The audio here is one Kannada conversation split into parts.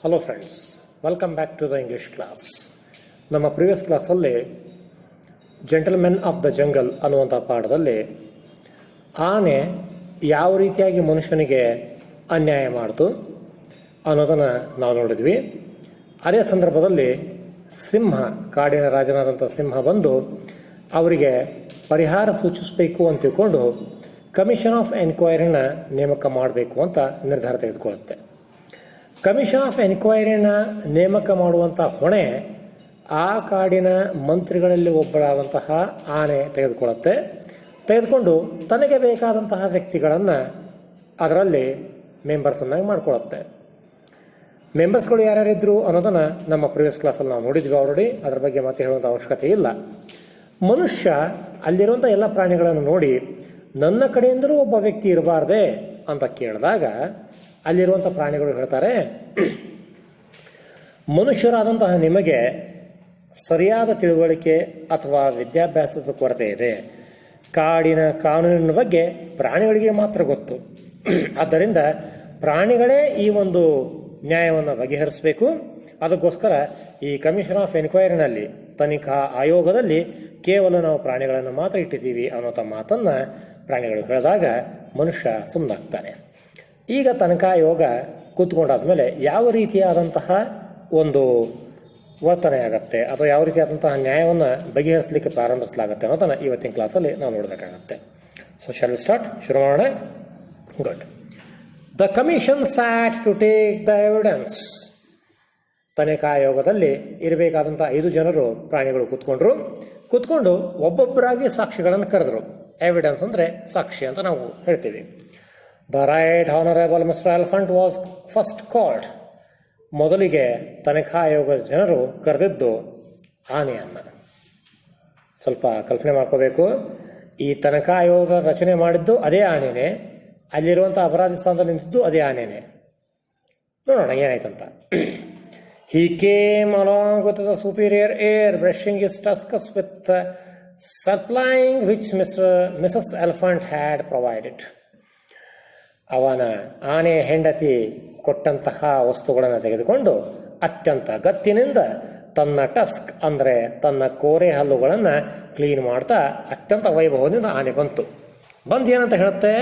Hello friends, welcome back to the English class. ನಮ್ಮ ಪ್ರಿವಿಯಸ್ ಕ್ಲಾಸಲ್ಲಿ ಜೆಂಟಲ್ಮೆನ್ ಆಫ್ ದ ಜಂಗಲ್ ಅನ್ನುವಂಥ ಪಾಠದಲ್ಲಿ ಆನೆ ಯಾವ ರೀತಿಯಾಗಿ ಮನುಷ್ಯನಿಗೆ ಅನ್ಯಾಯ ಮಾಡ್ತು ಅನ್ನೋದನ್ನು ನಾವು ನೋಡಿದ್ವಿ. ಅದೇ ಸಂದರ್ಭದಲ್ಲಿ ಸಿಂಹ, ಕಾಡಿನ ರಾಜನಾದಂಥ ಸಿಂಹ ಬಂದು ಅವರಿಗೆ ಪರಿಹಾರ ಸೂಚಿಸಬೇಕು ಅಂತ ತಿಳ್ಕೊಂಡು ಕಮಿಷನ್ ಆಫ್ ಎನ್ಕ್ವೈರಿನ ನೇಮಕ ಮಾಡಬೇಕು ಅಂತ ನಿರ್ಧಾರ ತೆಗೆದುಕೊಳ್ಳುತ್ತೆ. ಕಮಿಷನ್ ಆಫ್ ಎನ್ಕ್ವೈರಿನ ನೇಮಕ ಮಾಡುವಂಥ ಹೊಣೆ ಆ ಕಾಡಿನ ಮಂತ್ರಿಗಳಲ್ಲಿ ಒಬ್ಬರಾದಂತಹ ಆನೆ ತೆಗೆದುಕೊಂಡು ತನಗೆ ಬೇಕಾದಂತಹ ವ್ಯಕ್ತಿಗಳನ್ನು ಅದರಲ್ಲಿ ಮೆಂಬರ್ಸನ್ನಾಗಿ ಮಾಡಿಕೊಳ್ಳುತ್ತೆ. ಮೆಂಬರ್ಸ್ಗಳು ಯಾರ್ಯಾರಿದ್ರು ಅನ್ನೋದನ್ನು ನಮ್ಮ ಪ್ರಿವಿಯಸ್ ಕ್ಲಾಸಲ್ಲಿ ನಾವು ನೋಡಿದ್ವಿ ಆಲ್ರೆಡಿ. ಅದರ ಬಗ್ಗೆ ಮತ್ತೆ ಹೇಳುವಂಥ ಅವಶ್ಯಕತೆ ಇಲ್ಲ. ಮನುಷ್ಯ ಅಲ್ಲಿರುವಂಥ ಎಲ್ಲ ಪ್ರಾಣಿಗಳನ್ನು ನೋಡಿ ನನ್ನ ಕಡೆಯಿಂದಲೂ ಒಬ್ಬ ವ್ಯಕ್ತಿ ಇರಬಾರ್ದೆ ಅಂತ ಕೇಳಿದಾಗ ಅಲ್ಲಿರುವಂಥ ಪ್ರಾಣಿಗಳು ಹೇಳ್ತಾರೆ, ಮನುಷ್ಯರಾದಂತಹ ನಿಮಗೆ ಸರಿಯಾದ ತಿಳುವಳಿಕೆ ಅಥವಾ ವಿದ್ಯಾಭ್ಯಾಸದ ಕೊರತೆ ಇದೆ. ಕಾಡಿನ ಕಾನೂನಿನ ಬಗ್ಗೆ ಪ್ರಾಣಿಗಳಿಗೆ ಮಾತ್ರ ಗೊತ್ತು. ಆದ್ದರಿಂದ ಪ್ರಾಣಿಗಳೇ ಈ ಒಂದು ನ್ಯಾಯವನ್ನು ಬಗೆಹರಿಸಬೇಕು. ಅದಕ್ಕೋಸ್ಕರ ಈ ಕಮಿಷನ್ ಆಫ್ ಎನ್ಕ್ವೈರಿನಲ್ಲಿ, ತನಿಖಾ ಆಯೋಗದಲ್ಲಿ ಕೇವಲ ನಾವು ಪ್ರಾಣಿಗಳನ್ನು ಮಾತ್ರ ಇಟ್ಟಿದ್ದೀವಿ ಅನ್ನೋ ಮಾತನ್ನು ಪ್ರಾಣಿಗಳು ಹೇಳಿದಾಗ ಮನುಷ್ಯ ಸುಮ್ಮನಾಗ್ತಾನೆ. ಈಗ ತನಿಖಾ ಆಯೋಗ ಕೂತ್ಕೊಂಡಾದ್ಮೇಲೆ ಯಾವ ರೀತಿಯಾದಂತಹ ಒಂದು ವರ್ತನೆ ಆಗತ್ತೆ ಅಥವಾ ಯಾವ ರೀತಿಯಾದಂತಹ ನ್ಯಾಯವನ್ನು ಬಗೆಹರಿಸಲಿಕ್ಕೆ ಪ್ರಾರಂಭಿಸಲಾಗುತ್ತೆ ಅನ್ನೋದನ್ನು ಇವತ್ತಿನ ಕ್ಲಾಸಲ್ಲಿ ನಾವು ನೋಡಬೇಕಾಗತ್ತೆ. So shall we start? ಶುರು ಮಾಡೋಣ. Good. The commission sat to take the evidence. ತನಿಖಾ ಆಯೋಗದಲ್ಲಿ ಇರಬೇಕಾದಂಥ 5 ಜನರು ಪ್ರಾಣಿಗಳು ಕೂತ್ಕೊಂಡು ಒಬ್ಬೊಬ್ಬರಾಗಿ ಸಾಕ್ಷಿಗಳನ್ನು ಕರೆದರು. ಎವಿಡೆನ್ಸ್ ಅಂದರೆ ಸಾಕ್ಷಿ ಅಂತ ನಾವು ಹೇಳ್ತೀವಿ. The right honourable mister elephant was first called. ಮೊದಲಿಗೆ ತನಿಖಾ ಆಯೋಗದ ಜನರು ಕರೆದಿದ್ದು ಆನೆಯನ್ನು. ಸ್ವಲ್ಪ ಕಲ್ಪನೆ ಮಾಡ್ಕೋಬೇಕು. ಈ ತನಿಖಾ ಆಯೋಗ ರಚನೆ ಮಾಡಿದ್ದು ಅದೇ ಆನೆನೇ, ಅಲ್ಲಿರುವಂಥ ಅಪರಾಧಿ ಸ್ಥಾನದಲ್ಲಿ ನಿಂತಿದ್ದು ಅದೇ ಆನೆನೇ. ನೋಡೋಣ ಏನಾಯ್ತಂತ. He came along with the superior air, brushing his tusks with the supplying which Mrs. Elephant had provided. ಅವನ ಆನೆ ಹೆಂಡತಿ ಕೊಟ್ಟಂತಹ ವಸ್ತುಗಳನ್ನು ತೆಗೆದುಕೊಂಡು ಅತ್ಯಂತ ಗತ್ತಿನಿಂದ ತನ್ನ ಟಸ್ಕ್ ಅಂದರೆ ತನ್ನ ಕೋರೆ ಹಲ್ಲುಗಳನ್ನು ಕ್ಲೀನ್ ಮಾಡ್ತಾ ಅತ್ಯಂತ ವೈಭವದಿಂದ ಆನೆ ಬಂತು. ಏನಂತ ಹೇಳುತ್ತೆ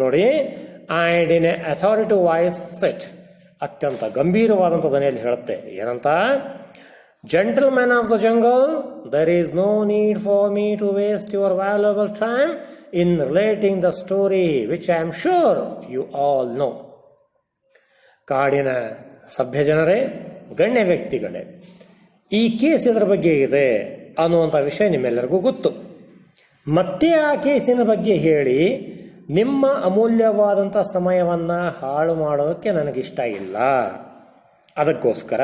ನೋಡಿ. And in a authority voice set, ಅತ್ಯಂತ ಗಂಭೀರವಾದಂಥ ಧ್ವನಿಯಲ್ಲಿ ಹೇಳುತ್ತೆ. ಏನಂತ? Gentlemen of the jungle, there is no need for me to waste your valuable time in relating the story which I am sure you all know. ಕಾಡಿನ ಸಭ್ಯ ಜನರೇ, ಗಣ್ಯ ವ್ಯಕ್ತಿಗಳೇ, ಈ ಕೇಸ್ ಇದರ ಬಗ್ಗೆ ಇದೆ ಅನ್ನುವಂಥ ವಿಷಯ ನಿಮ್ಮೆಲ್ಲರಿಗೂ ಗೊತ್ತು. ಮತ್ತೆ ಆ ಕೇಸಿನ ಬಗ್ಗೆ ಹೇಳಿ ನಿಮ್ಮ ಅಮೂಲ್ಯವಾದಂಥ ಸಮಯವನ್ನು ಹಾಳು ಮಾಡೋದಕ್ಕೆ ನನಗಿಷ್ಟ ಇಲ್ಲ. ಅದಕ್ಕೋಸ್ಕರ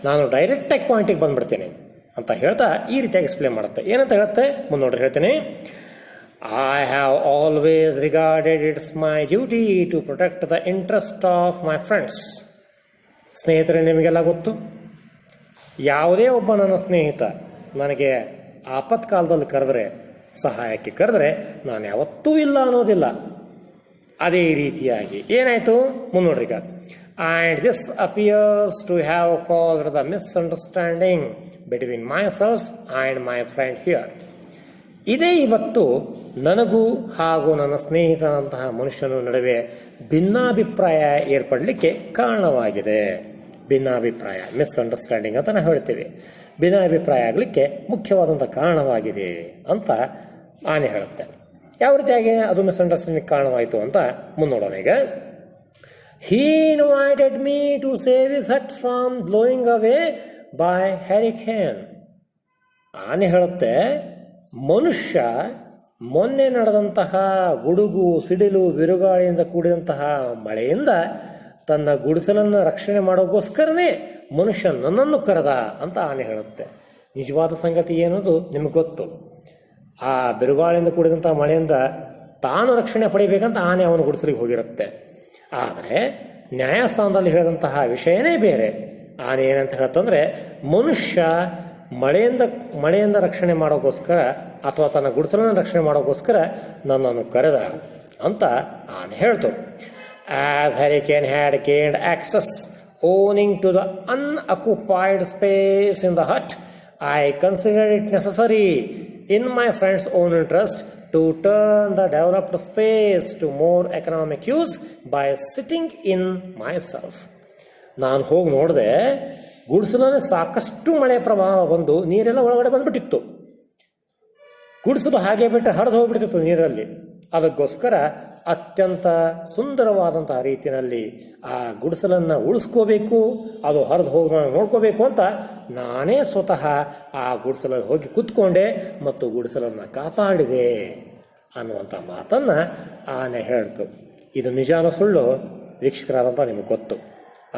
ನಾನು ಡೈರೆಕ್ಟಾಗಿ ಪಾಯಿಂಟಿಗೆ ಬಂದ್ಬಿಡ್ತೇನೆ ಅಂತ ಹೇಳ್ತಾ ಈ ರೀತಿಯಾಗಿ ಎಕ್ಸ್ಪ್ಲೇನ್ ಮಾಡುತ್ತೆ. ಏನಂತ ಹೇಳುತ್ತೆ ಮುಂದೋಡ್ರಿ ಹೇಳ್ತೇನೆ. I have always regarded it's my duty to protect the interest of my friends. ಸ್ನೇಹಿತರೆ, ನಿಮಗೆಲ್ಲ ಗೊತ್ತು, ಯಾವುದೇ ಒಬ್ಬ ನನ್ನ ಸ್ನೇಹಿತ ನನಗೆ ಆಪತ್ಕಾಲದಲ್ಲಿ ಸಹಾಯಕ್ಕೆ ಕರೆದ್ರೆ ನಾನು ಯಾವತ್ತೂ ಇಲ್ಲ ಅನ್ನೋದಿಲ್ಲ. ಅದೇ ರೀತಿಯಾಗಿ ಏನಾಯಿತು ಮುನ್ನೋಡ್ರಿಗ. And this appears to have caused the misunderstanding between myself and my friend here. ಇದೇ ಇವತ್ತು ನನಗೂ ಹಾಗೂ ನನ್ನ ಸ್ನೇಹಿತನಂತಹ ಮನುಷ್ಯನ ನಡುವೆ ಭಿನ್ನಾಭಿಪ್ರಾಯ ಏರ್ಪಡಲಿಕ್ಕೆ ಕಾರಣವಾಗಿದೆ. ಭಿನ್ನಾಭಿಪ್ರಾಯ, ಮಿಸ್ಅಂಡರ್ಸ್ಟ್ಯಾಂಡಿಂಗ್ ಅಂತ ನಾವು ಹೇಳ್ತೀವಿ. ಭಿನ್ನಾಭಿಪ್ರಾಯ ಆಗಲಿಕ್ಕೆ ಮುಖ್ಯವಾದಂಥ ಕಾರಣವಾಗಿದೆ ಅಂತ ಆನೆ ಹೇಳುತ್ತೆ. ಯಾವ ರೀತಿಯಾಗಿ ಅದು ಮಿಸ್ಅಂಡರ್ಸ್ಟ್ಯಾಂಡಿಂಗ್ ಕಾರಣವಾಯಿತು ಅಂತ ಮುನ್ನೋಡೋಣ ಈಗ. He invited me to save his hut from blowing away by hurricane. ಆನೆ ಹೇಳುತ್ತೆ, ಮನುಷ್ಯ ಮೊನ್ನೆ ನಡೆದಂತಹ ಗುಡುಗು, ಸಿಡಿಲು, ಬಿರುಗಾಳಿಯಿಂದ ಕೂಡಿದಂತಹ ಮಳೆಯಿಂದ ತನ್ನ ಗುಡಿಸಲನ್ನು ರಕ್ಷಣೆ ಮಾಡೋಕ್ಕೋಸ್ಕರನೇ ಮನುಷ್ಯ ನನ್ನನ್ನು ಕರೆದ ಅಂತ ಆನೆ ಹೇಳುತ್ತೆ. ನಿಜವಾದ ಸಂಗತಿ ಏನದು ನಿಮಗೆ ಗೊತ್ತು. ಆ ಬಿರುಗಾಳಿಯಿಂದ ಕೂಡಿದಂತಹ ಮಳೆಯಿಂದ ತಾನು ರಕ್ಷಣೆ ಪಡಿಬೇಕಂತ ಆನೆ ಅವನ ಗುಡಿಸಲಿಗೆ ಹೋಗಿರುತ್ತೆ. ಆದರೆ ನ್ಯಾಯಸ್ಥಾನದಲ್ಲಿ ಹೇಳಿದಂತಹ ವಿಷಯನೇ ಬೇರೆ. ಆನೆ ಏನಂತ ಹೇಳುತ್ತಂದರೆ, ಮನುಷ್ಯ ಮಳೆಯಿಂದ ರಕ್ಷಣೆ ಮಾಡೋಕ್ಕೋಸ್ಕರ ಅಥವಾ ತನ್ನ ಗುಡಿಸಲನ್ನು ರಕ್ಷಣೆ ಮಾಡೋಕ್ಕೋಸ್ಕರ ನನ್ನನ್ನು ಕರೆದ ಅಂತ ಆನೆ ಹೇಳ್ತು. As Hurricane had gained access owing to the unoccupied space in the hut, I considered it necessary in my friend's own interest to turn the developed space to more economic use by sitting in myself. ನಾನು ಹೋಗಿ ನೋಡಿದೆ, ಗುಡಿಸಲಲ್ಲಿ ಸಾಕಷ್ಟು ಮಳೆ ಪ್ರವಾಹ ಬಂದು ನೀರೆಲ್ಲ ಒಳಗಡೆ ಬಂದುಬಿಟ್ಟಿತ್ತು. ಗುಡಿಸಲು ಹಾಗೆ ಬಿಟ್ಟು ಹರಿದು ಹೋಗ್ಬಿಡ್ತಿತ್ತು ನೀರಲ್ಲಿ. ಅದಕ್ಕೋಸ್ಕರ ಅತ್ಯಂತ ಸುಂದರವಾದಂತಹ ರೀತಿಯಲ್ಲಿ ಆ ಗುಡಿಸಲನ್ನು ಉಳಿಸ್ಕೋಬೇಕು, ಅದು ಹರಿದು ಹೋಗಿ ನೋಡ್ಕೋಬೇಕು ಅಂತ ನಾನೇ ಸ್ವತಃ ಆ ಗುಡಿಸಲಲ್ಲಿ ಹೋಗಿ ಕೂತ್ಕೊಂಡೆ ಮತ್ತು ಗುಡಿಸಲನ್ನು ಕಾಪಾಡಿದೆ ಅನ್ನುವಂಥ ಮಾತನ್ನು ಆನೆ ಹೇಳ್ತು. ಇದು ನಿಜಾನ ಸುಳ್ಳು ವೀಕ್ಷಕರಾದಂಥ ನಿಮಗೆ ಗೊತ್ತು.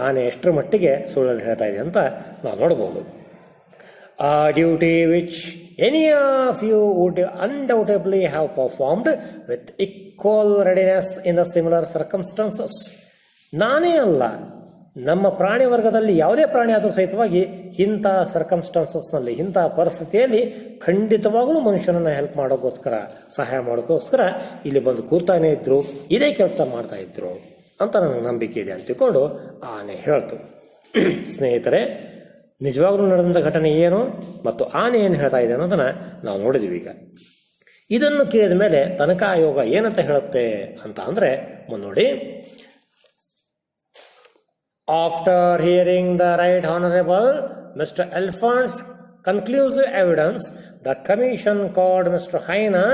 ಆನೆ ಎಷ್ಟರ ಮಟ್ಟಿಗೆ ಸುಳ್ಳನ್ನು ಹೇಳ್ತಾ ಇದೆ ಅಂತ ನಾವು ನೋಡ್ಬೋದು. A duty which any of you would undoubtedly have performed with equal readiness in the similar circumstances. ನಾನೇ ಅಲ್ಲ, ನಮ್ಮ ಪ್ರಾಣಿ ವರ್ಗದಲ್ಲಿ ಯಾವುದೇ ಪ್ರಾಣಿ ಆದರೂ ಸಹಿತವಾಗಿ ಇಂಥ ಸರ್ಕಮ್ಸ್ಟಾನ್ಸಸ್ನಲ್ಲಿ, ಇಂಥ ಪರಿಸ್ಥಿತಿಯಲ್ಲಿ ಖಂಡಿತವಾಗಲೂ ಮನುಷ್ಯನನ್ನು ಹೆಲ್ಪ್ ಮಾಡೋಕ್ಕೋಸ್ಕರ, ಸಹಾಯ ಮಾಡೋಕ್ಕೋಸ್ಕರ ಇಲ್ಲಿ ಬಂದು ಕೂರ್ತಾನೆ ಇದ್ರು, ಇದೇ ಕೆಲಸ ಮಾಡ್ತಾ ಇದ್ರು ಅಂತ ನನಗೆ ನಂಬಿಕೆ ಇದೆ ಅಂತ ತಿಳ್ಕೊಂಡು ಆನೆ ಹೇಳ್ತು. ಸ್ನೇಹಿತರೆ, ನಿಜವಾಗ್ಲೂ ನಡೆದಂಥ ಘಟನೆ ಏನು ಮತ್ತು ಆನೆ ಏನು ಹೇಳ್ತಾ ಇದೆ ಅನ್ನೋದನ್ನು ನಾವು ನೋಡಿದ್ವಿ. ಈಗ ಇದನ್ನು ಕೇಳಿದ ಮೇಲೆ ತನಿಖಾ ಆಯೋಗ ಏನಂತ ಹೇಳುತ್ತೆ ಅಂತ ಅಂದರೆ ಮುನ್ನೋಡಿ. After hearing the right honourable mister elephant's conclusive evidence, the commission called mister hyena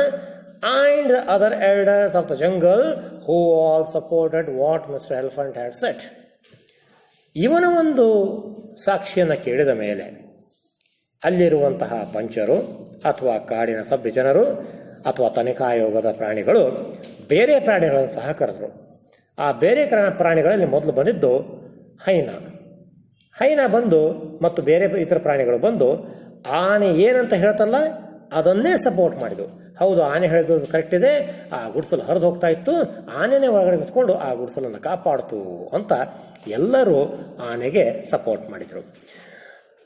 and the other elders of the jungle who all supported what Mr. Elephant had said. ಇವನ ಒಂದು ಸಾಕ್ಷಿಯನ್ನು ಕೇಳಿದ ಮೇಲೆ ಅಲ್ಲಿರುವಂತಹ ಪಂಚರು ಅಥವಾ ಕಾಡಿನ ಸಭ್ಯ ಜನರು ಅಥವಾ ತನಿಖಾ ಆಯೋಗದ ಪ್ರಾಣಿಗಳು ಬೇರೆ ಪ್ರಾಣಿಗಳನ್ನು ಸಹ ಕರೆದರು. ಆ ಬೇರೆ ಪ್ರಾಣಿಗಳಲ್ಲಿ ಮೊದಲು ಬಂದಿದ್ದು ಹೈನಾ ಬಂದು ಮತ್ತು ಬೇರೆ ಇತರ ಪ್ರಾಣಿಗಳು ಬಂದು ಆನೆ ಏನಂತ ಹೇಳ್ತಲ್ಲ ಅದನ್ನೇ ಸಪೋರ್ಟ್ ಮಾಡಿದವು. ಹೌದು, ಆನೆ ಹೇಳಿದ್ದು ಕರೆಕ್ಟ್ ಇದೆ, ಆ ಗುಡಿಸಲು ಹರಿದು ಹೋಗ್ತಾ ಇತ್ತು, ಆನೆನೇ ಒಳಗಡೆ ಕುತ್ಕೊಂಡು ಆ ಗುಡಿಸಲನ್ನು ಕಾಪಾಡ್ತು ಅಂತ ಎಲ್ಲರೂ ಆನೆಗೆ ಸಪೋರ್ಟ್ ಮಾಡಿದರು.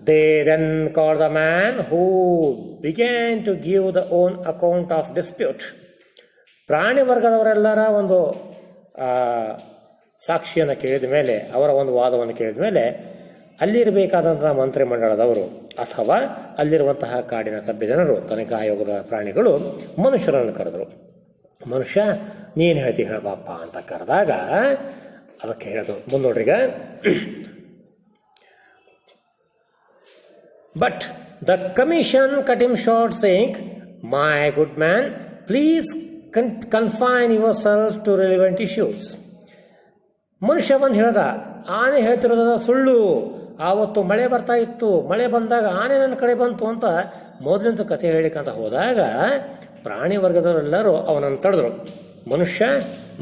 They then called the man who began to give the own account of dispute. ಪ್ರಾಣಿ ವರ್ಗದವರೆಲ್ಲರ ಒಂದು ಸಾಕ್ಷಿಯನ್ನು ಕೇಳಿದ ಮೇಲೆ, ಅವರ ಒಂದು ವಾದವನ್ನು ಕೇಳಿದ ಮೇಲೆ ಅಲ್ಲಿರಬೇಕಾದಂತಹ ಮಂತ್ರಿಮಂಡಲದವರು ಅಥವಾ ಅಲ್ಲಿರುವಂತಹ ಕಾಡಿನ ಸಭ್ಯ ಜನರು, ತನಿಖಾ ಆಯೋಗದ ಪ್ರಾಣಿಗಳು ಮನುಷ್ಯರನ್ನು ಕರೆದರು. ಮನುಷ್ಯ, ನೀನು ಹೇಳ್ತಿ ಹೇಳಬಾಪ ಅಂತ ಕರೆದಾಗ ಅದಕ್ಕೆ ಹೇಳೋದು ಮುಂದೋಡ್ರಿಗ. But the commission cut him short saying, my good man, please confine yourself to relevant issues. ಮನುಷ್ಯ ಬಂದು ಹೇಳ್ದ, ಆನೆ ಹೇಳ್ತಿರೋದ ಸುಳ್ಳು, ಆವತ್ತು ಮಳೆ ಬರ್ತಾ ಇತ್ತು, ಮಳೆ ಬಂದಾಗ ಆನೆ ನನ್ನ ಕಡೆ ಬಂತು ಅಂತ ಮೊದಲಿಂದ ಕಥೆ ಹೇಳಿಕಂತ ಹೋದಾಗ ಪ್ರಾಣಿ ವರ್ಗದವರೆಲ್ಲರೂ ಅವನನ್ನು ತಡೆದ್ರು. ಮನುಷ್ಯ,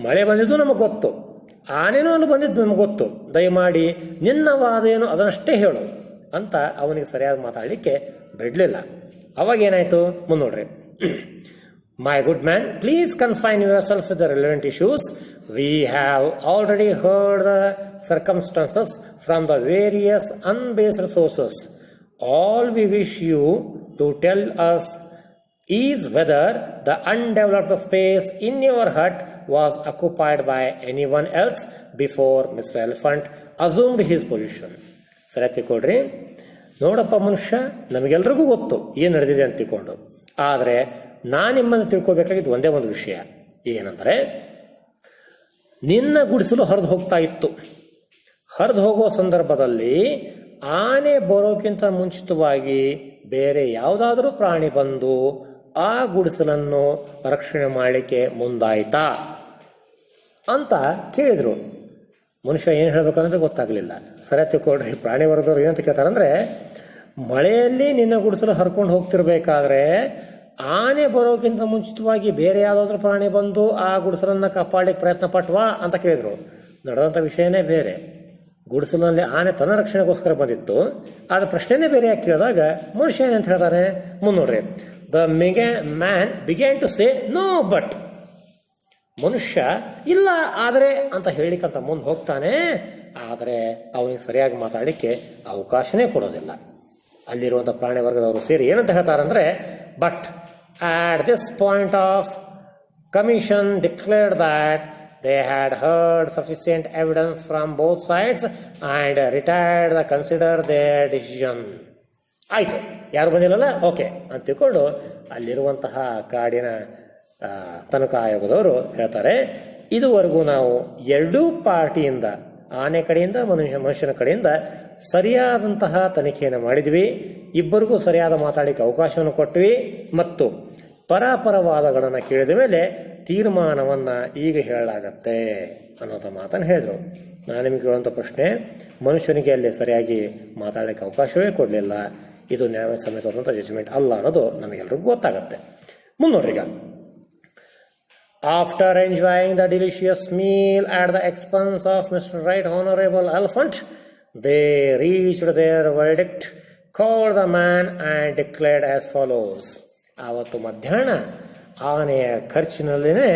ಮಳೆ ಬಂದಿದ್ದು ನಮಗೆ ಗೊತ್ತು, ಆನೆನೂ ಅಲ್ಲಿ ಬಂದಿದ್ದು ನಮಗೆ ಗೊತ್ತು, ದಯಮಾಡಿ ನಿನ್ನ ವಾದ ಏನು ಅದನ್ನಷ್ಟೇ ಹೇಳು ಅಂತ ಅವನಿಗೆ ಸರಿಯಾಗಿ ಮಾತಾಡಲಿಕ್ಕೆ ಬಿಡಲಿಲ್ಲ. ಅವಾಗೇನಾಯಿತು ಮುನ್ನೋಡ್ರಿ. My good man, please confine yourself with the relevant issues. We have already heard the circumstances from the various unbased sources. All we wish you to tell us is whether the undeveloped space in your hut was occupied by anyone else before Mr. Elephant assumed his position. ಸರಿ ತಿಳ್ಕೊಳ್ರಿ. ನೋಡಪ್ಪ ಮನುಷ್ಯ, ನಮಗೆಲ್ರಿಗೂ ಗೊತ್ತು ಏನು ನಡೆದಿದೆ ಅಂತ ತಿಳ್ಕೊಂಡು, ಆದರೆ ನಾನು ನಿಮ್ಮನ್ನು ತಿಳ್ಕೊಬೇಕಾಗಿದ್ದು ಒಂದೇ ಒಂದು ವಿಷಯ ಏನಂದರೆ, ನಿನ್ನ ಗುಡಿಸಲು ಹರಿದು ಹೋಗ್ತಾ ಇತ್ತು. ಹರಿದು ಹೋಗೋ ಸಂದರ್ಭದಲ್ಲಿ ಆನೆ ಬರೋಕ್ಕಿಂತ ಮುಂಚಿತವಾಗಿ ಬೇರೆ ಯಾವುದಾದ್ರೂ ಪ್ರಾಣಿ ಬಂದು ಆ ಗುಡಿಸಲನ್ನು ರಕ್ಷಣೆ ಮಾಡಲಿಕ್ಕೆ ಮುಂದಾಯ್ತಾ ಅಂತ ಕೇಳಿದರು. ಮನುಷ್ಯ ಏನು ಹೇಳಬೇಕಂದ್ರೆ ಗೊತ್ತಾಗಲಿಲ್ಲ. ಸರಿ ತಿಳ್ಕೊಳ್ರಿ, ಪ್ರಾಣಿ ವರ್ಗದವ್ರು ಏನಂತ ಕೇಳ್ತಾರಂದರೆ, ಮಳೆಯಲ್ಲಿ ನಿನ್ನ ಗುಡಿಸಲು ಹರ್ಕೊಂಡು ಹೋಗ್ತಿರ್ಬೇಕಾದ್ರೆ ಆನೆ ಬರೋಕ್ಕಿಂತ ಮುಂಚಿತವಾಗಿ ಬೇರೆ ಯಾವುದಾದ್ರೂ ಪ್ರಾಣಿ ಬಂದು ಆ ಗುಡಿಸಲನ್ನು ಕಾಪಾಡಲಿಕ್ಕೆ ಪ್ರಯತ್ನ ಪಟ್ವಾ ಅಂತ ಕೇಳಿದ್ರು. ನಡೆದಂಥ ವಿಷಯನೇ ಬೇರೆ. ಗುಡಿಸಲಿನಲ್ಲಿ ಆನೆ ತನ್ನ ರಕ್ಷಣೆಗೋಸ್ಕರ ಬಂದಿತ್ತು, ಆದ ಪ್ರಶ್ನೆನೇ ಬೇರೆ ಯಾಕೆ ಕೇಳಿದಾಗ ಮನುಷ್ಯ ಏನಂತ ಹೇಳ್ತಾನೆ ಮುನ್ನೋಡ್ರಿ. The man began to say no but. ಮನುಷ್ಯ ಇಲ್ಲ ಆದರೆ ಅಂತ ಹೇಳಿಕಂತ ಮುಂದೆ ಹೋಗ್ತಾನೆ, ಆದರೆ ಅವನಿಗೆ ಸರಿಯಾಗಿ ಮಾತಾಡಲಿಕ್ಕೆ ಅವಕಾಶನೇ ಕೊಡೋದಿಲ್ಲ. ಅಲ್ಲಿರುವಂಥ ಪ್ರಾಣಿ ವರ್ಗದವರು ಸೇರಿ ಏನಂತ ಹೇಳ್ತಾರಂದರೆ, but at this point of commission declared that they had heard sufficient evidence from both sides and retired to consider their decision. ಆಯಿತು, ಯಾರು ಬಂದಿಲ್ಲಲ್ಲ, ಓಕೆ ಅಂತ ತಿಳ್ಕೊಂಡು ಅಲ್ಲಿರುವಂತಹ ಕಾಡಿನ ತನಿಖಾ ಆಯೋಗದವರು ಹೇಳ್ತಾರೆ, ಇದುವರೆಗೂ ನಾವು ಎರಡೂ ಪಾರ್ಟಿಯಿಂದ, ಆನೆ ಕಡೆಯಿಂದ ಮನುಷ್ಯನ ಕಡೆಯಿಂದ ಸರಿಯಾದಂತಹ ತನಿಖೆಯನ್ನು ಮಾಡಿದ್ವಿ, ಇಬ್ಬರಿಗೂ ಸರಿಯಾದ ಮಾತಾಡಲಿಕ್ಕೆ ಅವಕಾಶವನ್ನು ಕೊಟ್ವಿ ಮತ್ತು ಪರಪರವಾದಗಳನ್ನು ಕೇಳಿದ ಮೇಲೆ ತೀರ್ಮಾನವನ್ನು ಈಗ ಹೇಳಲಾಗತ್ತೆ ಅನ್ನೋಂಥ ಮಾತನ್ನು ಹೇಳಿದರು. ನಾನು ನಿಮಗೆ ಕೇಳುವಂಥ ಪ್ರಶ್ನೆ, ಮನುಷ್ಯನಿಗೆ ಅಲ್ಲಿ ಸರಿಯಾಗಿ ಮಾತಾಡಲಿಕ್ಕೆ ಅವಕಾಶವೇ ಕೊಡಲಿಲ್ಲ, ಇದು ನ್ಯಾಯ ಸಮೇತವಾದಂಥ ಜಡ್ಜ್ಮೆಂಟ್ ಅಲ್ಲ ಅನ್ನೋದು ನಮಗೆಲ್ಲರಿಗೂ ಗೊತ್ತಾಗತ್ತೆ. ಮುಂದೋಡ್ರಿ ಈಗ. After enjoying the delicious meal at the expense of Mr. Right Honorable Elephant, they reached their verdict, called the man and declared as follows. ಆವತ್ತು ಮಧ್ಯಾಹ್ನ ಆನೆಯ ಖರ್ಚಿನಲ್ಲಿನೇ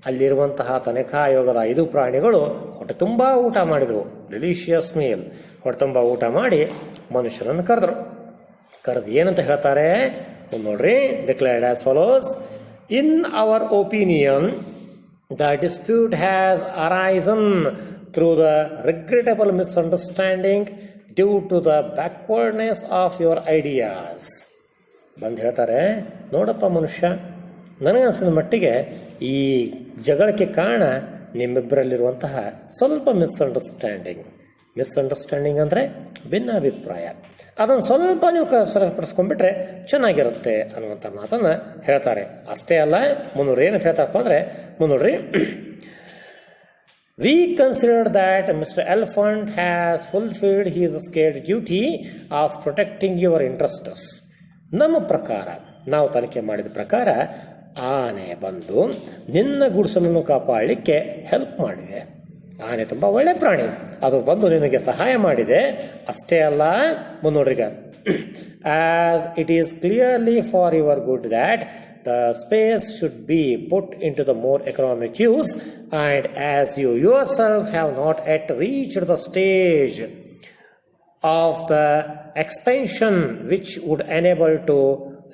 ಅಲ್ಲಿರುವಂತಹ ತನಿಖಾ ಆಯೋಗದ 5 ಪ್ರಾಣಿಗಳು ಹೊಟ್ಟೆ ತುಂಬ ಊಟ ಮಾಡಿದವು. ಡೆಲಿಷಿಯಸ್ ಮೀಲ್, ಹೊಟ್ಟೆ ತುಂಬ ಊಟ ಮಾಡಿ ಮನುಷ್ಯನನ್ನು ಕರೆದ್ರು. ಕರೆದು ಏನಂತ ಹೇಳ್ತಾರೆ ನೋಡ್ರಿ. Declared as follows. In our opinion, the dispute has arisen through the regrettable misunderstanding due to the backwardness of your ideas. ಬಂದು ಹೇಳ್ತಾರೆ, ನೋಡಪ್ಪ ಮನುಷ್ಯ, ನನಗನ್ಸಿದ ಮಟ್ಟಿಗೆ ಈ ಜಗಳಕ್ಕೆ ಕಾರಣ ನಿಮ್ಮಿಬ್ಬರಲ್ಲಿರುವಂತಹ ಸ್ವಲ್ಪ ಮಿಸ್ಅಂಡರ್ಸ್ಟ್ಯಾಂಡಿಂಗ್ ಅಂದರೆ ಭಿನ್ನಾಭಿಪ್ರಾಯ, ಅದನ್ನು ಸ್ವಲ್ಪ ನೀವು ಸರಿಪಡಿಸ್ಕೊಂಡ್ಬಿಟ್ರೆ ಚೆನ್ನಾಗಿರುತ್ತೆ ಅನ್ನುವಂಥ ಮಾತನ್ನು ಹೇಳ್ತಾರೆ. ಅಷ್ಟೇ ಅಲ್ಲ, ಮುನ್ನೂರು ಏನು ಹೇಳ್ತಾರಪ್ಪ ಅಂದರೆ, ಮುನ್ನೂಡ್ರಿ. We consider that Mr. Elephant has fulfilled his scared duty of protecting your interests. ನಮ್ಮ ಪ್ರಕಾರ, ನಾವು ತನಿಖೆ ಮಾಡಿದ ಪ್ರಕಾರ, ಆನೆ ಬಂದು ನಿನ್ನ ಗುಡಿಸಲನ್ನು ಕಾಪಾಡಲಿಕ್ಕೆ ಹೆಲ್ಪ್ ಮಾಡಿದೆ. ಆನೆ ತುಂಬ ಒಳ್ಳೆ ಪ್ರಾಣಿ, ಅದು ಬಂದು ನಿನಗೆ ಸಹಾಯ ಮಾಡಿದೆ. ಅಷ್ಟೇ ಅಲ್ಲ, ಮುಂದೋಡ್ರಿಗ. As it is clearly for your good that the space should be put into the more economic use, and as you yourself have not yet reached the stage of the expansion which would enable to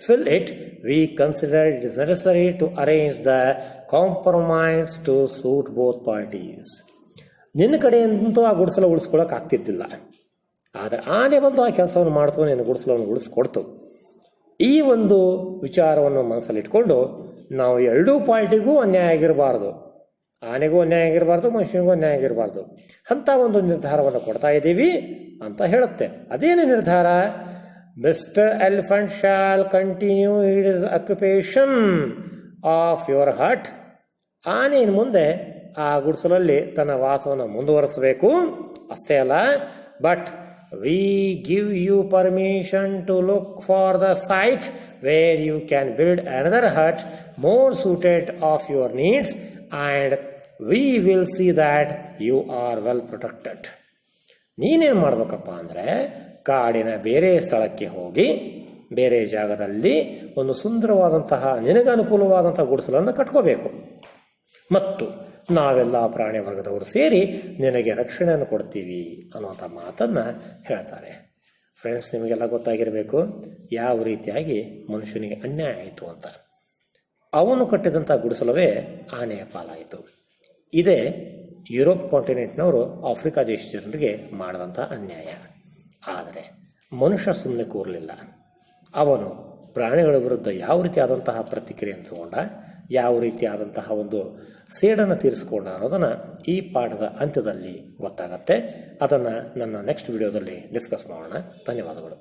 fill it, we consider it is necessary to arrange the compromise to suit both parties. ನಿನ್ನ ಕಡೆಯಂತೂ ಆ ಗುಡಿಸಲ ಉಳಿಸ್ಕೊಳ್ಳೋಕೆ ಆಗ್ತಿದ್ದಿಲ್ಲ, ಆದರೆ ಆನೆ ಬಂದು ಆ ಕೆಲಸವನ್ನು ಮಾಡ್ತು, ನಿನ್ನ ಗುಡಿಸಲವನ್ನು ಉಳಿಸ್ಕೊಡ್ತು. ಈ ಒಂದು ವಿಚಾರವನ್ನು ಮನಸ್ಸಲ್ಲಿಟ್ಕೊಂಡು ನಾವು ಎರಡೂ ಪಾರ್ಟಿಗೂ ಅನ್ಯಾಯ ಆಗಿರಬಾರ್ದು, ಆನೆಗೂ ಅನ್ಯಾಯ ಆಗಿರಬಾರ್ದು, ಮನುಷ್ಯನಿಗೂ ಅನ್ಯಾಯ ಆಗಿರಬಾರ್ದು ಅಂತ ಒಂದು ನಿರ್ಧಾರವನ್ನು ಕೊಡ್ತಾ ಇದ್ದೀವಿ ಅಂತ ಹೇಳುತ್ತೆ. ಅದೇನು ನಿರ್ಧಾರ? Mister elephant shall continue his occupation of your hut. ಆನೆ ಇನ್ನು ಮುಂದೆ ಆ ಗುಡಿಸಲಲ್ಲಿ ತನ್ನ ವಾಸವನ್ನು ಮುಂದುವರಿಸಬೇಕು. ಅಷ್ಟೇ ಅಲ್ಲ, but we give you permission to look for the site where you can build another hut more suited of your needs, and we will see that you are well protected. ನೀನೇನು ಮಾಡಬೇಕಪ್ಪ ಅಂದರೆ, ಕಾಡಿನ ಬೇರೆ ಸ್ಥಳಕ್ಕೆ ಹೋಗಿ ಬೇರೆ ಜಾಗದಲ್ಲಿ ಒಂದು ಸುಂದರವಾದಂತಹ ನಿನಗೆ ಅನುಕೂಲವಾದಂತಹ ಗುಡಿಸಲನ್ನು ಕಟ್ಕೋಬೇಕು ಮತ್ತು ನಾವೆಲ್ಲ ಪ್ರಾಣಿ ವರ್ಗದವರು ಸೇರಿ ನಿನಗೆ ರಕ್ಷಣೆಯನ್ನು ಕೊಡ್ತೀವಿ ಅನ್ನುವಂಥ ಮಾತನ್ನು ಹೇಳ್ತಾರೆ. ಫ್ರೆಂಡ್ಸ್, ನಿಮಗೆಲ್ಲ ಗೊತ್ತಾಗಿರಬೇಕು ಯಾವ ರೀತಿಯಾಗಿ ಮನುಷ್ಯನಿಗೆ ಅನ್ಯಾಯ ಆಯಿತು ಅಂತ. ಅವನು ಕಟ್ಟಿದಂಥ ಗುಡಿಸಲವೇ ಆನೆಯ ಪಾಲಾಯಿತು. ಇದೇ ಯುರೋಪ್ ಕಾಂಟಿನೆಂಟ್ನವರು ಆಫ್ರಿಕಾ ದೇಶದ ಜನರಿಗೆ ಮಾಡಿದಂಥ ಅನ್ಯಾಯ. ಆದರೆ ಮನುಷ್ಯ ಸುಮ್ಮನೆ ಕೂರಲಿಲ್ಲ. ಅವನು ಪ್ರಾಣಿಗಳ ವಿರುದ್ಧ ಯಾವ ರೀತಿಯಾದಂತಹ ಪ್ರತಿಕ್ರಿಯೆಯನ್ನು ತಗೊಂಡ, ಯಾವ ರೀತಿಯಾದಂತಹ ಒಂದು ಸೇಡನ್ನು ತೀರಿಸ್ಕೊಂಡ ಅನ್ನೋದನ್ನು ಈ ಪಾಠದ ಅಂತ್ಯದಲ್ಲಿ ಗೊತ್ತಾಗತ್ತೆ. ಅದನ್ನು ನನ್ನ ನೆಕ್ಸ್ಟ್ ವಿಡಿಯೋದಲ್ಲಿ ಡಿಸ್ಕಸ್ ಮಾಡೋಣ. ಧನ್ಯವಾದಗಳು.